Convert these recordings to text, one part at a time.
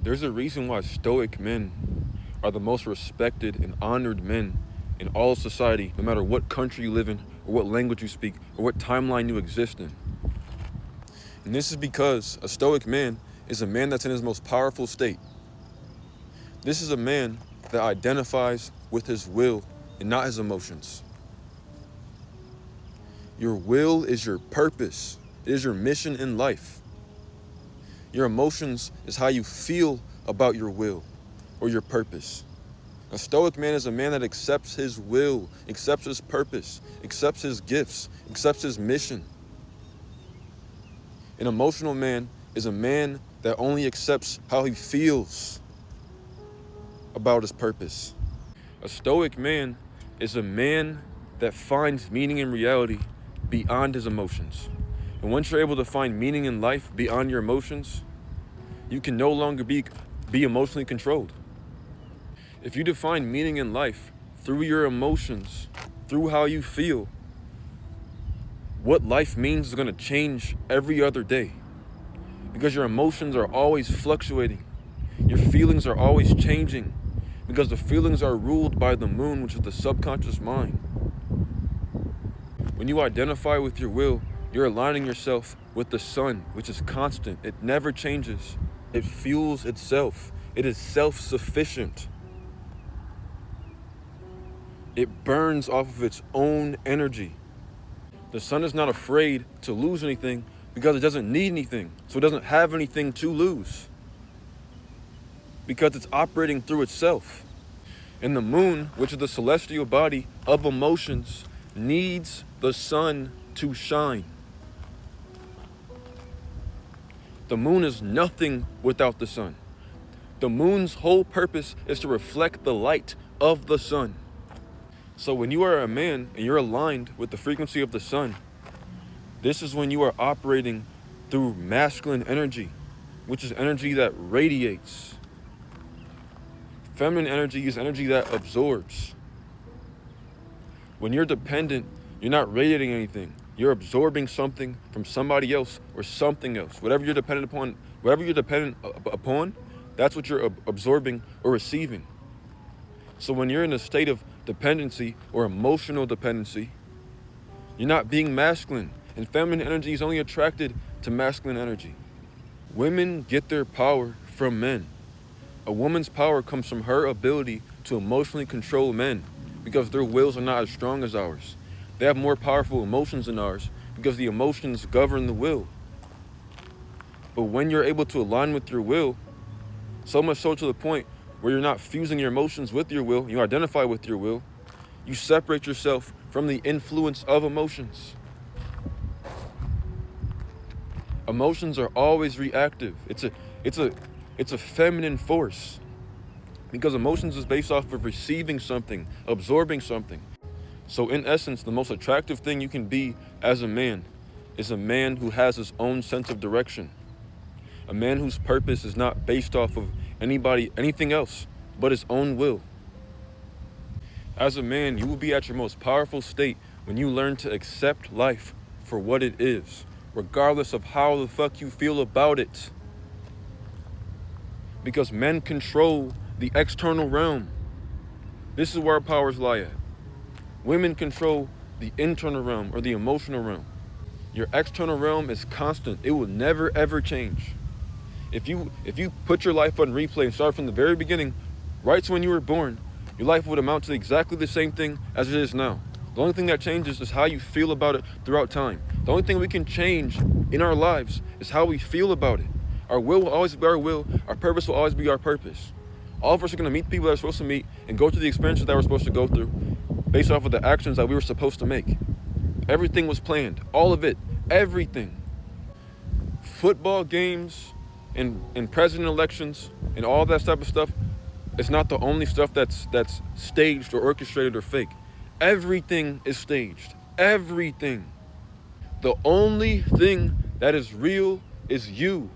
There's a reason why stoic men are the most respected and honored men in all of society, no matter what country you live in, or what language you speak, or what timeline you exist in. And this is because a stoic man is a man that's in his most powerful state. This is a man that identifies with his will and not his emotions. Your will is your purpose. It is your mission in life. Your emotions is how you feel about your will or your purpose. A stoic man is a man that accepts his will, accepts his purpose, accepts his gifts, accepts his mission. An emotional man is a man that only accepts how he feels about his purpose. A stoic man is a man that finds meaning in reality beyond his emotions. And once you're able to find meaning in life beyond your emotions, you can no longer be emotionally controlled. If you define meaning in life through your emotions, through how you feel, what life means is going to change every other day. Because your emotions are always fluctuating. Your feelings are always changing. Because the feelings are ruled by the moon, which is the subconscious mind. When you identify with your will, you're aligning yourself with the sun, which is constant. It never changes. It fuels itself. It is self-sufficient. It burns off of its own energy. The sun is not afraid to lose anything because it doesn't need anything. So it doesn't have anything to lose. Because it's operating through itself. And the moon, which is the celestial body of emotions, needs the sun to shine. The moon is nothing without the sun. The moon's whole purpose is to reflect the light of the sun. So when you are a man and you're aligned with the frequency of the sun, this is when you are operating through masculine energy, which is energy that radiates. Feminine energy is energy that absorbs. When you're dependent, you're not radiating anything. You're absorbing something from somebody else or something else. Whatever you're dependent upon, that's what you're absorbing or receiving. So when you're in a state of dependency or emotional dependency, you're not being masculine. And feminine energy is only attracted to masculine energy. Women get their power from men. A woman's power comes from her ability to emotionally control men because their wills are not as strong as ours. They have more powerful emotions than ours because the emotions govern the will. But when you're able to align with your will, so much so to the point where you're not fusing your emotions with your will, you identify with your will, you separate yourself from the influence of emotions. Emotions are always reactive. It's a feminine force because emotions is based off of receiving something, absorbing something. So in essence, the most attractive thing you can be as a man is a man who has his own sense of direction. A man whose purpose is not based off of anything else but his own will. As a man, you will be at your most powerful state when you learn to accept life for what it is, regardless of how the fuck you feel about it. Because men control the external realm. This is where our powers lie at. Women control the internal realm or the emotional realm. Your external realm is constant. It will never ever change. If you put your life on replay and start from the very beginning, right to when you were born, your life would amount to exactly the same thing as it is now. The only thing that changes is how you feel about it throughout time. The only thing we can change in our lives is how we feel about it. Our will always be our will. Our purpose will always be our purpose. All of us are going to meet people that we're supposed to meet and go through the experiences that we're supposed to go through based off of the actions that we were supposed to make. Everything was planned. All of it. Everything. Football games and president elections and all that type of stuff, it's not the only stuff that's staged or orchestrated or fake. Everything is staged. Everything. The only thing that is real is you.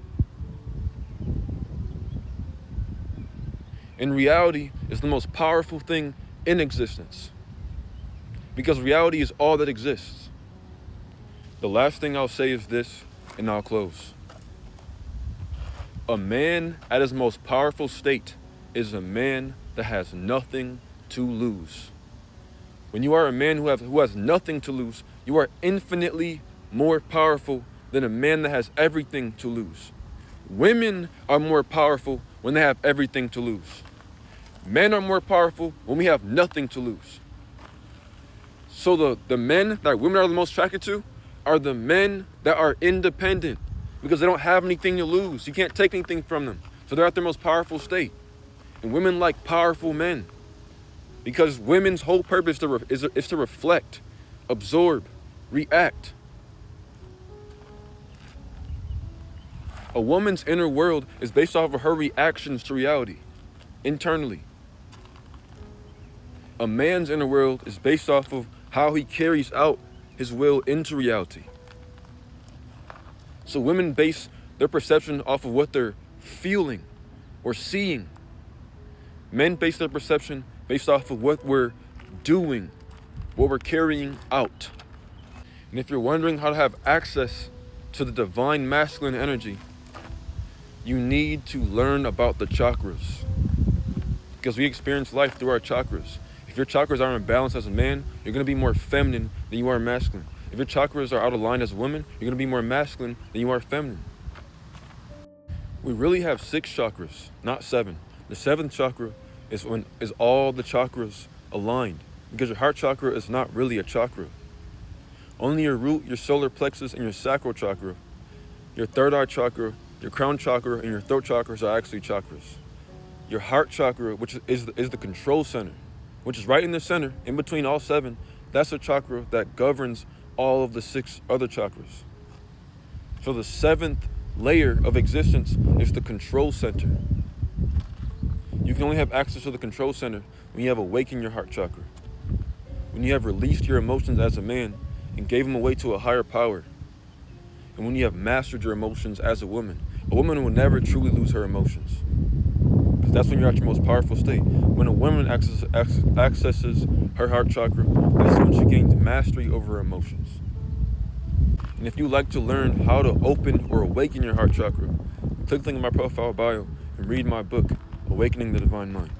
And reality is the most powerful thing in existence. Because reality is all that exists. The last thing I'll say is this, and I'll close. A man at his most powerful state is a man that has nothing to lose. When you are a man who has nothing to lose, you are infinitely more powerful than a man that has everything to lose. Women are more powerful when they have everything to lose. Men are more powerful when we have nothing to lose. So the men that women are the most attracted to are the men that are independent because they don't have anything to lose. You can't take anything from them. So they're at their most powerful state. And women like powerful men because women's whole purpose is to reflect, absorb, react. A woman's inner world is based off of her reactions to reality, internally. A man's inner world is based off of how he carries out his will into reality. So women base their perception off of what they're feeling or seeing. Men base their perception based off of what we're doing, what we're carrying out. And if you're wondering how to have access to the divine masculine energy, you need to learn about the chakras. Because we experience life through our chakras. If your chakras are in balance as a man, you're going to be more feminine than you are masculine. If your chakras are out of line as a woman, you're going to be more masculine than you are feminine. We really have 6 chakras, not 7. The 7th chakra is all the chakras aligned. Because your heart chakra is not really a chakra. Only your root, your solar plexus, and your sacral chakra, your third eye chakra, your crown chakra, and your throat chakras are actually chakras. Your heart chakra, which is the control center, which is right in the center, in between all 7, that's a chakra that governs all of the 6 other chakras. So the 7th layer of existence is the control center. You can only have access to the control center when you have awakened your heart chakra. When you have released your emotions as a man and gave them away to a higher power. And when you have mastered your emotions as a woman. A woman will never truly lose her emotions. Because that's when you're at your most powerful state. When a woman accesses her heart chakra, that's when she gains mastery over her emotions. And if you'd like to learn how to open or awaken your heart chakra, click the link in my profile bio and read my book, Awakening the Divine Mind.